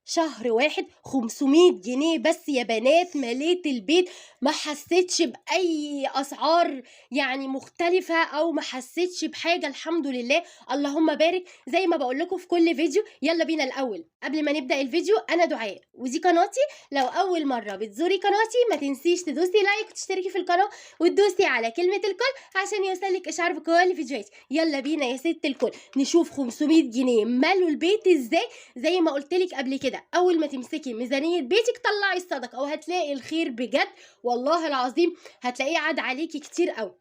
شهر واحد 500 جنيه بس يا بنات، مليت البيت. ما حسيتش بأي أسعار يعني مختلفة، أو ما حسيتش بحاجة، الحمد لله اللهم بارك. زي ما بقول لكم في كل فيديو، يلا بينا. الأول قبل ما نبدأ الفيديو، أنا دعاء ودي قناتي. لو أول مرة بتزوري قناتي ما تنسيش تدوسي لايك وتشتركي في القناة وتدوسي على كلمة الكل عشان يوصلك إشعار بكل فيديوهاتي. يلا بينا يا ست الكل نشوف 500 جنيه مالوا البيت ازاي. زي ما قلتلك قبل كده، اول ما تمسكي ميزانيه بيتك طلعي الصدقه وهتلاقي الخير بجد، والله العظيم هتلاقيه عاد عليكي كتير قوي.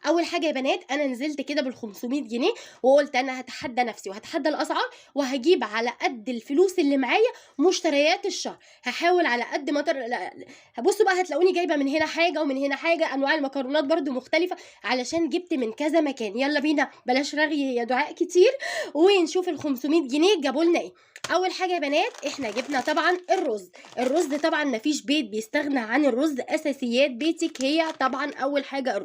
اول حاجه يا بنات، انا نزلت كده بال 500 جنيه وقلت انا هتحدى نفسي وهتحدى الاسعار، وهجيب على قد الفلوس اللي معايا مشتريات الشهر. هحاول على قد ما بصوا بقى، هتلاقوني جايبه من هنا حاجه ومن هنا حاجه، انواع المكرونات برضو مختلفه علشان جبت من كذا مكان. يلا بينا، بلاش رغي يا دعاء كتير، ونشوف ال 500 جنيه جابوا لنا ايه. اول حاجه يا بنات، احنا جبنا طبعا الرز طبعا مفيش بيت بيستغنى عن الرز، اساسيات بيتك هي طبعا اول حاجه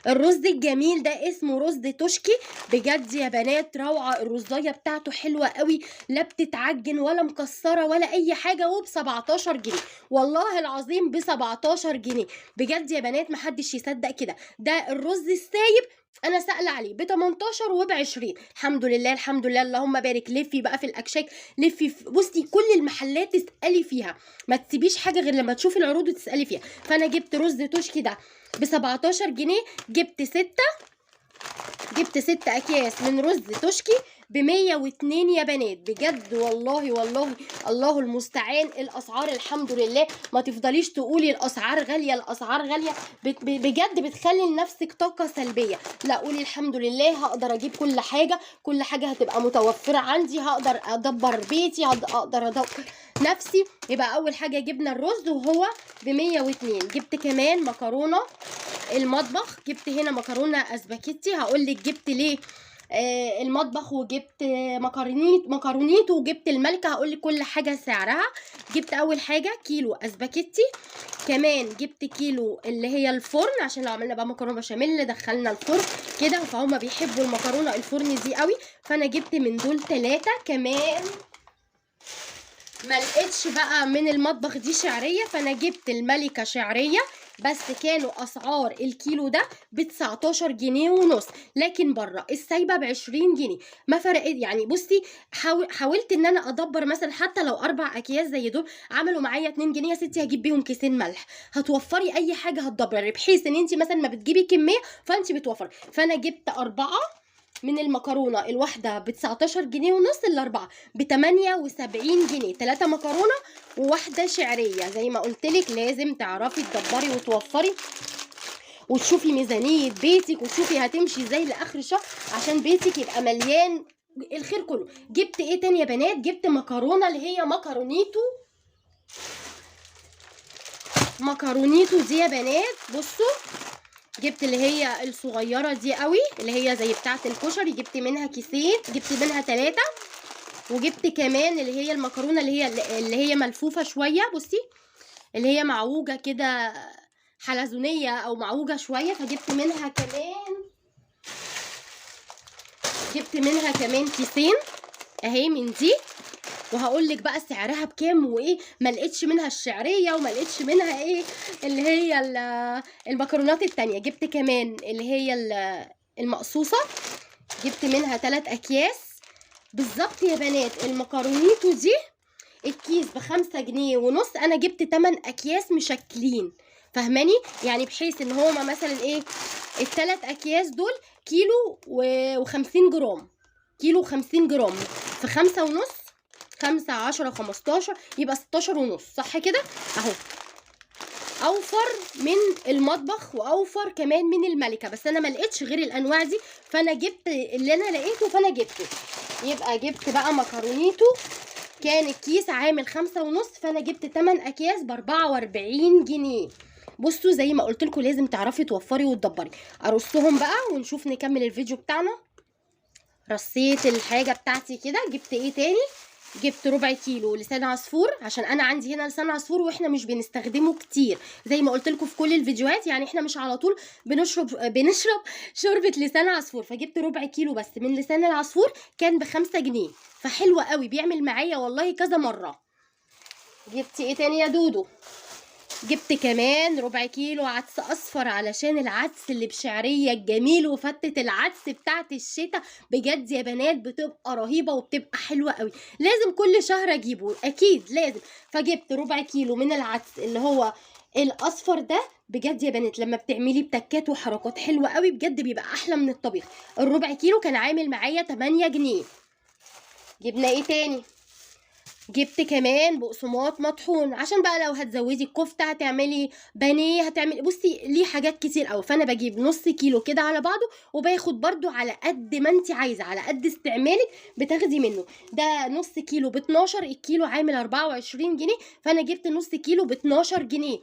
الرز الجميل ده اسمه رز توشكي. بجد يا بنات روعه، الرزايه بتاعته حلوه قوي، لا بتتعجن ولا مكسره ولا اي حاجه، وب 17 جنيه والله العظيم، ب 17 جنيه بجد يا بنات، محدش يصدق كده. ده الرز السايب انا سائله عليه ب 18 وب 20. الحمد لله الحمد لله اللهم بارك. لفي بقى في الاكشاك، لفي بصي كل المحلات تسالي فيها، ما تسيبيش حاجه غير لما تشوفي العروض وتسالي فيها. فانا جبت رز توشكي ده ب 17 جنيه، جبت 6 اكياس من رز توشكي ب 102 يا بنات. بجد والله والله الله المستعان، الاسعار الحمد لله. ما تفضليش تقولي الاسعار غاليه الاسعار غاليه، بجد بتخلي لنفسك طاقه سلبيه. لا، قولي الحمد لله هقدر اجيب كل حاجه، كل حاجه هتبقى متوفره عندي، هقدر ادبر بيتي، هقدر ادبر نفسي. يبقى اول حاجه جبنا الرز وهو ب 102. جبت كمان مكرونه المطبخ، جبت هنا مكرونه اسباجيتي، هقول لك جبت ليه المطبخ، وجبت مكرونيت وجبت الملكه، هقول لك كل حاجه سعرها. جبت اول حاجه كيلو اسباجيتي، كمان جبت كيلو اللي هي الفرن، عشان لو عملنا بقى مكرونه بشاميل دخلنا الفرن كده، فهم بيحبوا المكرونه الفرن دي قوي. فانا جبت من دول 3 كمان. ما لقيتش بقى من المطبخ دي شعريه، فانا جبت الملكه شعريه، بس كانوا اسعار الكيلو ده ب 19 جنيه ونص، لكن بره السايبه ب 20 جنيه. ما فرقت يعني. بصي حاولت ان انا ادبر، مثلا حتى لو 4 اكياس زي دول عملوا معايا 2 جنيه يا ستي، هجيب بيهم كيسين ملح. هتوفري اي حاجه هتدبري، بحيث ان انت مثلا ما بتجيبي كميه فانت بتوفري. فانا جبت 4 من المكرونه الواحده ب 19 جنيه ونص، الاربعه ب 78 جنيه، 3 مكرونه وواحده شعريه. زي ما قلت لك لازم تعرفي تدبري وتوفري وتشوفي ميزانيه بيتك، وتشوفي هتمشي ازاي لاخر الشهر عشان بيتك يبقى مليان الخير كله. جبت ايه تاني يا بنات؟ جبت مكرونه اللي هي مكرونيتو دي يا بنات. بصوا، جبت اللي هي الصغيره دي قوي، اللي هي زي بتاعه الكشري، جبت منها كيسين، جبت منها 3. وجبت كمان اللي هي المكرونه اللي هي ملفوفه شويه، بصي اللي هي معوجه كده، حلزونيه او معوجه شويه، فجبت منها كمان كيسين اهي من دي. وهقول لك بقى سعرها بكام وايه. ما لقيتش منها الشعريه وما لقيتش منها ايه اللي هي المكرونات التانية. جبت كمان اللي هي المقصوصه، جبت منها 3 اكياس بالظبط يا بنات. المكرونيتو دي الكيس ب5 جنيه ونص، انا جبت 8 اكياس مشكلين، فاهماني؟ يعني بحيث ان هما مثلا ايه، ال3 اكياس دول كيلو و50 جرام، كيلو 50 جرام في 5 ونص، 5 10 15 يبقى 16 ونص، صح كده؟ اهو اوفر من المطبخ واوفر كمان من الملكه، بس انا ما لقيتش غير الانواع دي، فانا جبت اللي انا لقيته فانا جبته. يبقى جبت بقى مكرونيتو، كان الكيس عامل 5 ونص، فانا جبت 8 اكياس ب 44 جنيه. بصوا زي ما قلت لكم لازم تعرفي توفري وتدبري. ارصهم بقى ونشوف نكمل الفيديو بتاعنا. رصيت الحاجه بتاعتي كده. جبت ايه تاني؟ جبت ربع كيلو لسان عصفور، عشان انا عندي هنا لسان عصفور واحنا مش بنستخدمه كتير زي ما قلت لكم في كل الفيديوهات، يعني احنا مش على طول بنشرب شوربه لسان عصفور. فجبت ربع كيلو بس من لسان العصفور، كان ب5 جنيه، فحلوه قوي بيعمل معايا والله كذا مره. جبت ايه تاني يا دودو؟ جبت كمان ربع كيلو عدس اصفر، علشان العدس اللي بشعريه الجميل وفتة العدس بتاعت الشتاء بجد يا بنات بتبقى رهيبه وبتبقى حلوه قوي، لازم كل شهر اجيبه اكيد لازم. فجبت ربع كيلو من العدس اللي هو الاصفر ده، بجد يا بنات لما بتعملي بتكات وحركات حلوه قوي بجد بيبقى احلى من الطبيخ. الربع كيلو كان عامل معايا 8 جنيه. جبنا ايه تاني؟ جبت كمان بقسماط مطحون، عشان بقى لو هتزودي الكفته، هتعملي بانيه، هتعملي بصي ليه حاجات كتير قوي. فانا بجيب نص كيلو كده على بعضه، وباخد برده على قد ما انت عايزه، على قد استعمالك بتاخدي منه. ده نص كيلو ب12، الكيلو عامل 24 جنيه، فانا جبت نص كيلو ب12 جنيه.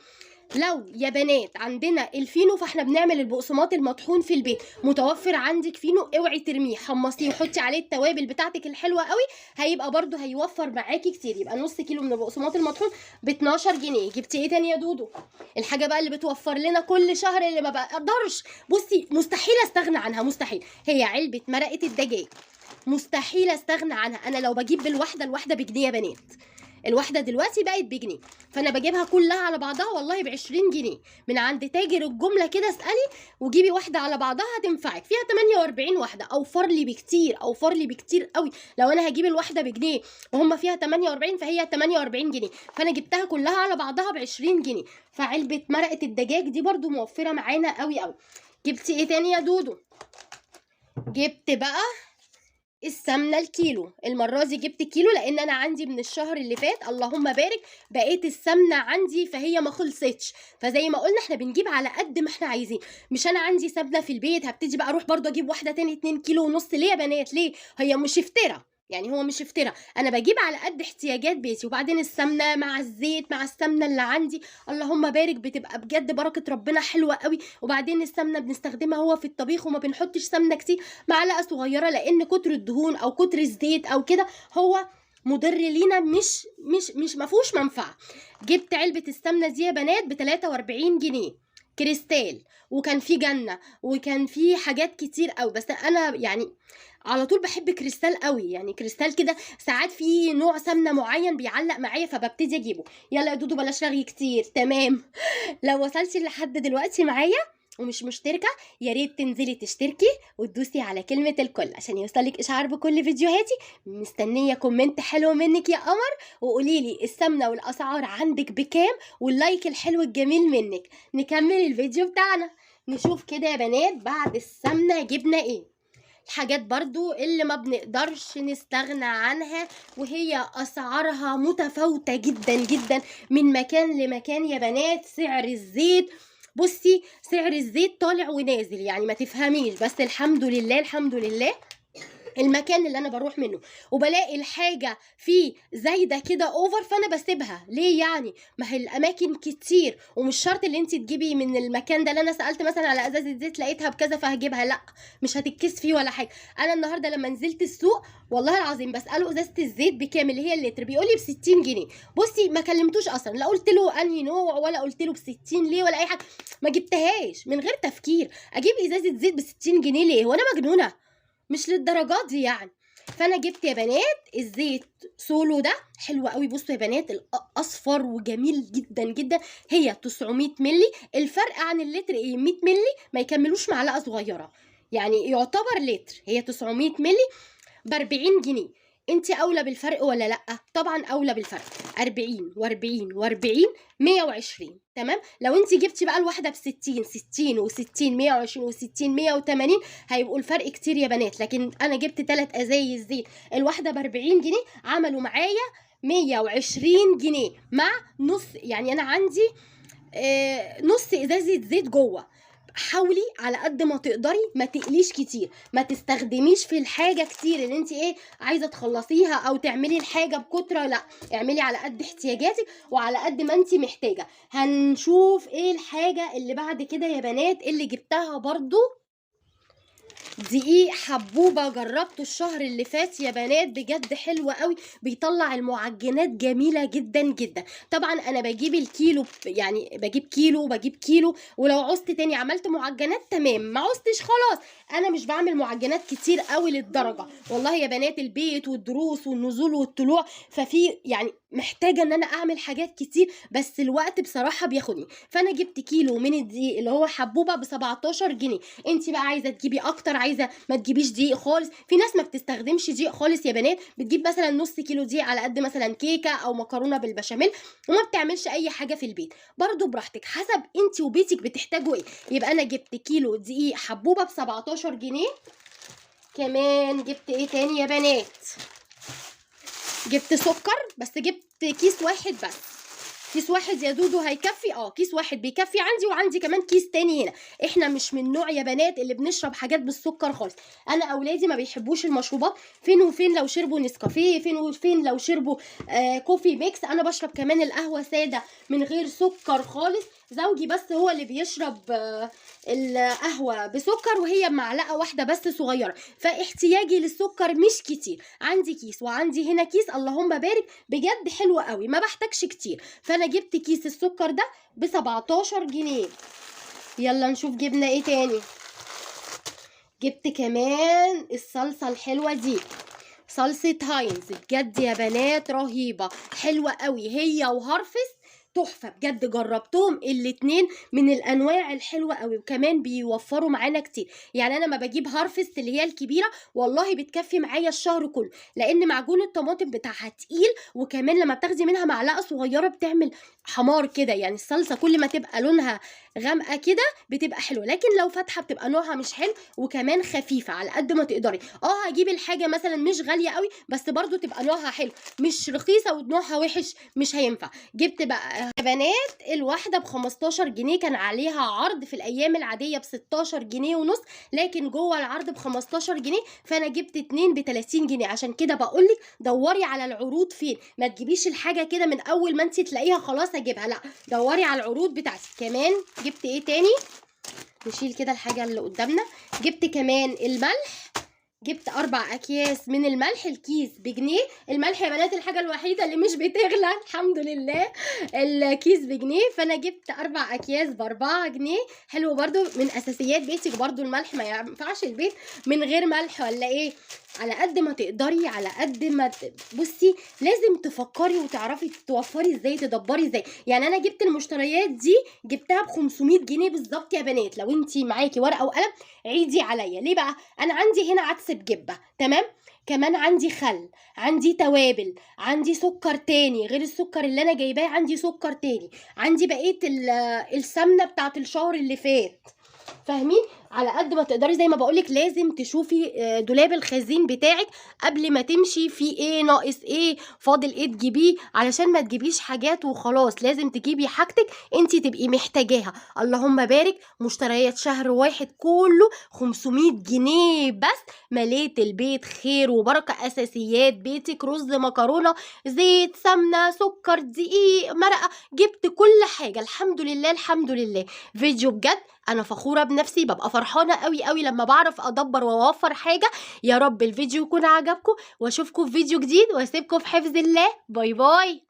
لو يا بنات عندنا الفينو، فاحنا بنعمل البقسماط المطحون في البيت، متوفر عندك فينو اوعي ترميه، حمصيه وحطي عليه التوابل بتاعتك الحلوه قوي، هيبقى برده هيوفر معاكي كتير. يبقى نص كيلو من البقسماط المطحون ب12 جنيه. جبتي ايه تاني يا دودو؟ الحاجه بقى اللي بتوفر لنا كل شهر، اللي ما بقدرش بصي مستحيل استغنى عنها، مستحيل، هي علبه مرقه الدجاج، مستحيل استغنى عنها. انا لو بجيب بالواحده، الواحده بجنيه يا بنات، الواحده دلوقتي بقت بجنيه، فانا بجيبها كلها على بعضها والله ب20 جنيه من عند تاجر الجمله كده. اسالي وجيبي واحده على بعضها هتنفعك، فيها 48 واحده، اوفر لي بكتير، اوفر لي بكتير قوي. لو انا هجيب الواحده بجنيه وهم فيها 48، فهي 48 جنيه، فانا جبتها كلها على بعضها ب20 جنيه. فعلبه مرقه الدجاج دي برده موفره معانا قوي قوي. جبتي ايه تاني يا دودو؟ جبت بقى السمنه الكيلو، المره دي جبت كيلو، لان انا عندي من الشهر اللي فات اللهم بارك بقيت السمنه عندي فهي ما خلصتش. فزي ما قلنا احنا بنجيب على قد ما احنا عايزين، مش انا عندي سمنه في البيت هبتدي بقى اروح برضه اجيب واحده تاني 2 كيلو ونص. ليه يا بنات ليه؟ هي مش افترا، يعني هو مش افترا، انا بجيب على قد احتياجات بيتي. وبعدين السمنه مع الزيت مع السمنه اللي عندي اللهم بارك بتبقى بجد بركه ربنا حلوه قوي. وبعدين السمنه بنستخدمها هو في الطبيخ، وما بنحطش سمنه كتير، معلقه صغيره، لان كتر الدهون او كتر الزيت او كده هو مضر لينا، مش مفهوش منفعه. جبت علبه السمنه دي يا بنات ب43 جنيه، كريستال، وكان في جنه، وكان في حاجات كتير قوي، بس انا يعني على طول بحب كريستال قوي، يعني كريستال كده. ساعات في نوع سمنه معين بيعلق معايا فببتدي اجيبه. يلا يا دودو بلاش رغي كتير، تمام؟ لو وصلتي لحد دلوقتي معايا ومش مشتركه، يا ريت تنزلي تشتركي وتدوسي على كلمه الكل عشان يوصلك اشعار بكل فيديوهاتي. مستنيه كومنت حلو منك يا قمر، وقولي لي السمنه والاسعار عندك بكام، واللايك الحلو الجميل منك. نكمل الفيديو بتاعنا، نشوف كده يا بنات بعد السمنه جبنا ايه. الحاجات برضو اللي ما بنقدرش نستغنى عنها، وهي اسعارها متفاوتة جدا جدا من مكان لمكان يا بنات. سعر الزيت، بصي سعر الزيت طالع ونازل، يعني ما تفهميش، بس الحمد لله الحمد لله المكان اللي انا بروح منه وبلاقي الحاجه فيه زايده كده اوفر، فانا بسيبها. ليه يعني؟ ما هي الاماكن كتير، ومش شرط اللي انت تجيبي من المكان ده. اللي انا سالت مثلا على ازازه زيت لقيتها بكذا فهجيبها، لا مش هتتكس فيه ولا حاجه. انا النهارده لما نزلت السوق والله العظيم بساله ازازه الزيت بكام اللي هي اللتر، بيقول لي ب60 جنيه. بصي ما كلمتوش اصلا، لا قلت له انهي نوع ولا قلت له ب60 ليه ولا اي حاجه، ما جبتهاش من غير تفكير. اجيب ازازه زيت ب60 جنيه ليه؟ وانا مجنونه؟ مش للدرجات دي يعني. فانا جبت يا بنات الزيت سولو ده حلو قوي. بصوا يا بنات اصفر وجميل جدا جدا، هي 900 ملي، الفرق عن اللتر ايه؟ 100 ملي، ما يكملوش معلقه صغيره، يعني يعتبر لتر. هي 900 ملي ب40 جنيه. انت اولى بالفرق ولا لا؟ طبعا اولى بالفرق. 40 و40 و40 120، تمام. لو انت جبتي بقى الواحده ب60، 60 و60 120 و60 180، هيبقوا الفرق كتير يا بنات. لكن انا جبت 3 ازايز زيت، الواحده ب40 جنيه، عملوا معايا 120 جنيه مع نص، يعني انا عندي نص ازازه زيت جوه. حاولي على قد ما تقدري ما تقليش كتير، ما تستخدميش في الحاجه كتير ان انت ايه عايزه تخلصيها او تعملي الحاجه بكتره، لا اعملي على قد احتياجاتك وعلى قد ما انت محتاجه. هنشوف ايه الحاجه اللي بعد كده يا بنات اللي جبتها برضو دقيق حبوبه جربته الشهر اللي فات يا بنات، بجد حلو قوي، بيطلع المعجنات جميله جدا جدا. طبعا انا بجيب الكيلو، يعني بجيب كيلو، ولو عوزت تاني عملت معجنات تمام، ما عوزتش خلاص. انا مش بعمل معجنات كتير قوي للدرجه، والله يا بنات البيت والدروس والنزول والطلوع، ففي يعني محتاجه ان انا اعمل حاجات كتير، بس الوقت بصراحه بياخدني. فانا جبت كيلو من الدقيق اللي هو حبوبه ب 17 جنيه. انت بقى عايزه تجيبي اكتر، عايزه ما تجيبيش دقيق خالص، في ناس ما بتستخدمش دقيق خالص يا بنات، بتجيب مثلا نص كيلو دقيق على قد مثلا كيكه او مكرونه بالبشاميل، وما بتعملش اي حاجه في البيت. برضو براحتك، حسب انت وبيتك بتحتاجوا ايه. يبقى انا جبت كيلو دقيق حبوبه ب 17 جنيه. كمان جبت ايه تاني يا بنات؟ جبت سكر، بس جبت كيس واحد بس، كيس واحد يا دودو هيكفي. كيس واحد بيكفي عندي، وعندي كمان كيس تاني هنا. احنا مش من نوع يا بنات اللي بنشرب حاجات بالسكر خالص. انا اولادي ما بيحبوش المشروبات، فين وفين لو شربوا نسكافيه، فين وفين لو شربوا كوفي ميكس. انا بشرب كمان القهوه ساده من غير سكر خالص. زوجي بس هو اللي بيشرب القهوه بسكر، وهي معلقه واحده بس صغيره، فاحتياجي للسكر مش كتير. عندي كيس وعندي هنا كيس، اللهم بارك، بجد حلوه قوي، ما بحتاجش كتير. فانا جبت كيس السكر ده ب 17 جنيه. يلا نشوف جبنا ايه تاني. جبت كمان الصلصه الحلوه دي، صلصه هاينز، بجد يا بنات رهيبه، حلوه قوي، هي وهارفس تحفه بجد. جربتهم الاتنين من الانواع الحلوه قوي، وكمان بيوفروا معانا كتير. يعني انا ما بجيب هارفست اللي هي الكبيره، والله بتكفي معايا الشهر كله، لان معجون الطماطم بتاعها تقيل، وكمان لما بتاخدي منها معلقه صغيره بتعمل حمار كده. يعني الصلصه كل ما تبقى لونها غامقه كده بتبقى حلوه، لكن لو فاتحه بتبقى نوعها مش حلو، وكمان خفيفه على قد ما تقدري. هجيب الحاجه مثلا مش غاليه قوي، بس برضو تبقى نوعها حلو، مش رخيصه ونوعها وحش، مش هينفع. جبت بقى يا بنات الواحده ب 15 جنيه، كان عليها عرض في الايام العاديه ب 16 جنيه ونص، لكن جوه العرض ب 15 جنيه، فانا جبت اتنين ب 30 جنيه. عشان كده بقولك دوري على العروض فين، ما تجيبيش الحاجه كده من اول ما انت تلاقيها خلاص اجيبها، لا، دوري على العروض بتاعتك. كمان جبت ايه تاني؟ نشيل كده الحاجه اللي قدامنا. جبت كمان الملح، جبت 4 اكياس من الملح، الكيس بجنيه. الملح يا بنات الحاجه الوحيده اللي مش بتغلى الحمد لله، الكيس بجنيه، فانا جبت 4 اكياس ب4 جنيه. حلو برضو، من اساسيات بيتك برضو الملح، ما ينفعش البيت من غير ملح ولا ايه؟ على قد ما تقدري، على قد ما بصي لازم تفكري وتعرفي توفري ازاي، تدبري ازاي. يعني انا جبت المشتريات دي جبتها ب 500 جنيه بالظبط يا بنات. لو انتي معاكي ورقه وقلم عيدي عليا. ليه بقى؟ انا عندي هنا عدس بجبه، تمام، كمان عندي خل، عندي توابل، عندي سكر تاني غير السكر اللي انا جايباه، عندي سكر تاني، عندي بقيه السمنه بتاعت الشهر اللي فات. فاهمين؟ على قد ما تقدري زي ما بقولك لازم تشوفي دولاب الخزين بتاعك قبل ما تمشي، في ايه ناقص، ايه فاضل، ايه تجيبيه، علشان ما تجيبيش حاجات وخلاص. لازم تجيبي حاجتك انت تبقي محتاجاها. اللهم بارك، مشتريات شهر واحد كله 500 جنيه بس، مليت البيت خير وبركه. اساسيات بيتك رز، مكرونه، زيت، سمنه، سكر، دقيق، مرقه، جبت كل حاجه الحمد لله الحمد لله. فيديو بجد انا فخوره بنفسي، ببقى فرحانه قوي قوي لما بعرف ادبر واوفر حاجه. يا رب الفيديو يكون عجبكم، واشوفكم في فيديو جديد، واسيبكم في حفظ الله. باي باي.